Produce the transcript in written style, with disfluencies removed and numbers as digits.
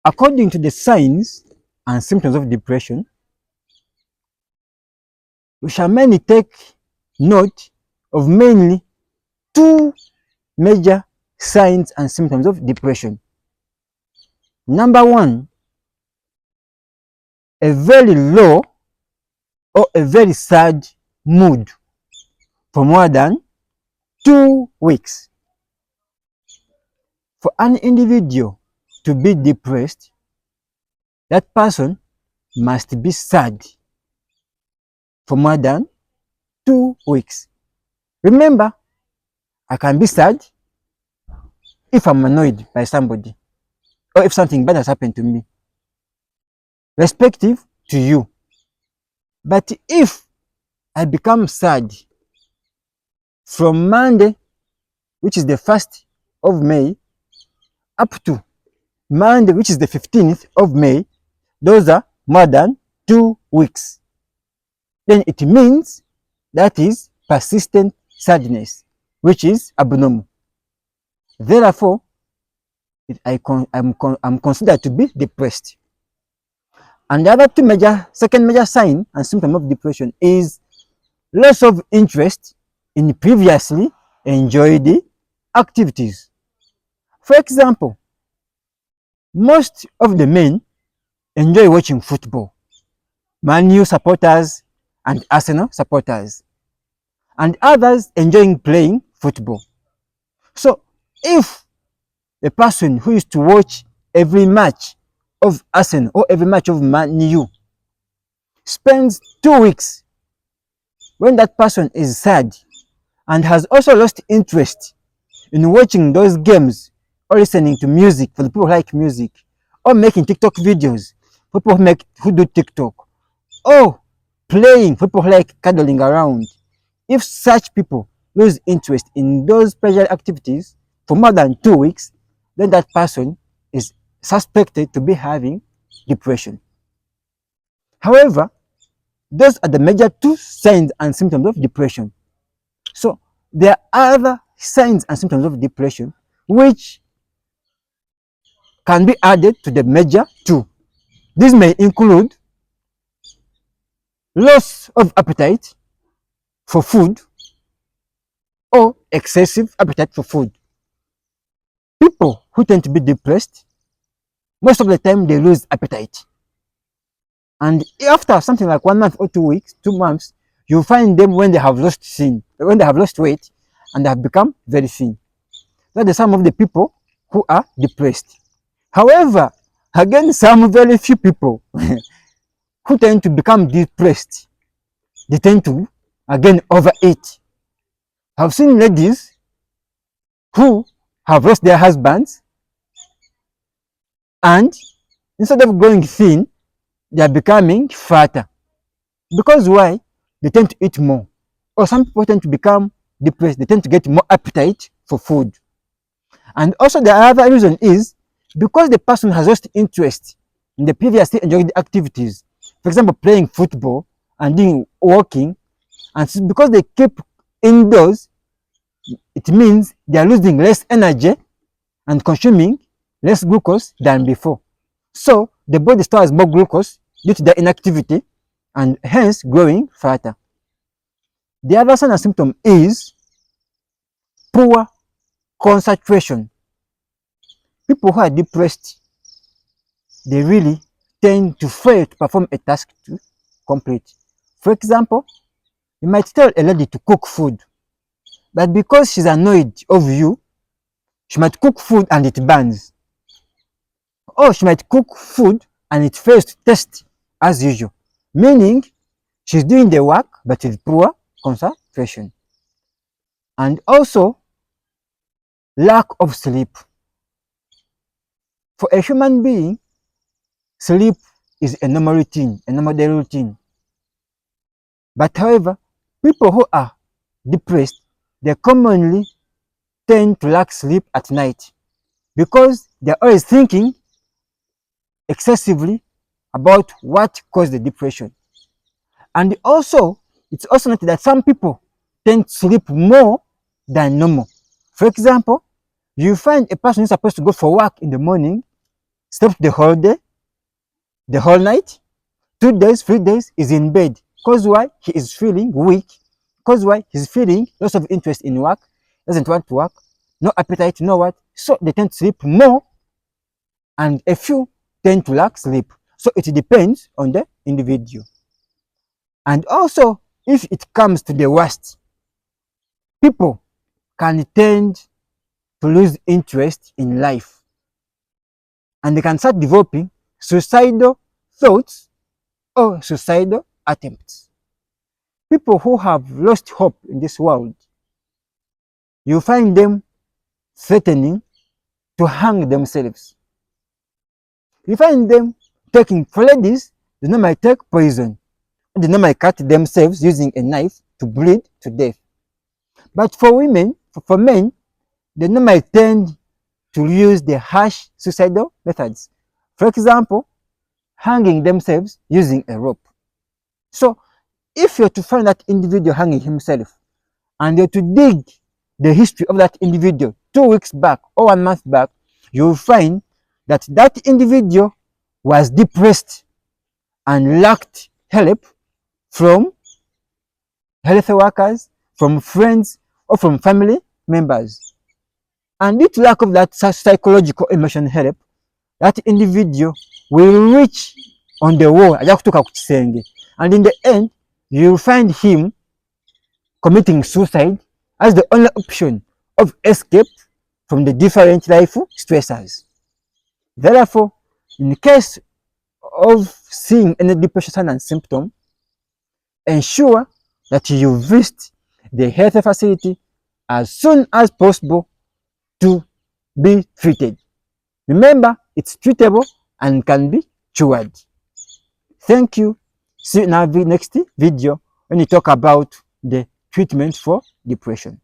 according to the signs and symptoms of depression, we shall mainly take note of mainly two major signs and symptoms of depression. Number one, a very low or a very sad mood for more than 2 weeks. For an individual to be depressed, that person must be sad for more than 2 weeks. Remember, I can be sad if I'm annoyed by somebody or if something bad has happened to me, respective to you. But if I become sad from Monday, which is the 1st of May, up to Monday, which is the 15th of May, those are more than 2 weeks. Then it means that is persistent sadness, which is abnormal. Therefore, I'm considered to be depressed. And the other second major sign and symptom of depression is loss of interest in previously enjoyed activities. For example, most of the men enjoy watching football, Man U supporters and Arsenal supporters, and others enjoying playing football. So if a person who used to watch every match of Arsenal or every match of Man U spends 2 weeks, when that person is sad and has also lost interest in watching those games or listening to music for the people who like music, or making TikTok videos for people who do TikTok, or playing for people who like cuddling around, if such people lose interest in those pleasure activities for more than 2 weeks, then that person is suspected to be having depression. However, those are the major two signs and symptoms of depression. So there are other signs and symptoms of depression which can be added to the major two. These may include loss of appetite for food or excessive appetite for food. People who tend to be depressed, most of the time they lose appetite. And after something like 1 month or 2 weeks, 2 months, you find them when they have lost weight and they have become very thin. That is some of the people who are depressed. However, again, some very few people who tend to become depressed, they tend to again overeat. I've seen ladies who have lost their husbands, and instead of growing thin, they are becoming fatter. Because why? They tend to eat more. Or some people tend to become depressed, they tend to get more appetite for food. And also the other reason is because the person has lost interest in the previously enjoyed activities. For example, playing football and doing walking, and because they keep indoors, it means they are losing less energy and consuming less glucose than before. So the body stores more glucose due to the inactivity and hence growing fatter. The other sign and symptom is poor concentration. People who are depressed, they really tend to fail to perform a task to complete. For example, you might tell a lady to cook food, but because she's annoyed of you, she might cook food and it burns. Or she might cook food and it fails to taste as usual, meaning she's doing the work but with poor concentration. And also, lack of sleep. For a human being, sleep is a normal routine, a normal daily routine. But however, people who are depressed, they commonly tend to lack sleep at night because they're always thinking excessively about what caused the depression. And also, it's also noted that some people tend to sleep more than normal. For example, you find a person who's supposed to go for work in the morning slept the whole day, the whole night, 2 days, 3 days is in bed. Cause why? He is feeling weak. Cause why? He's feeling loss of interest in work, doesn't want to work, no appetite, no what. So they tend to sleep more, and a few tend to lack sleep. So it depends on the individual. And also, if it comes to the worst, people can tend to lose interest in life, and they can start developing suicidal thoughts or suicidal attempts. People who have lost hope in this world, you find them threatening to hang themselves. You find them taking, for ladies, they know might take poison, they know might cut themselves using a knife to bleed to death. But for women, for men, they know might tend to use the harsh suicidal methods. For example, hanging themselves using a rope. So if you're to find that individual hanging himself, and you're to dig the history of that individual 2 weeks back or 1 month back, you'll find that that individual was depressed and lacked help from health workers, from friends, or from family members. And due to lack of that psychological emotional help, that individual will reach on the wall, and in the end, you'll find him committing suicide as the only option of escape from the different life stressors. Therefore, in case of seeing any depression sign and symptom, ensure that you visit the health facility as soon as possible to be treated. Remember, it's treatable and can be cured. Thank you. See you in our next video when we talk about the treatment for depression.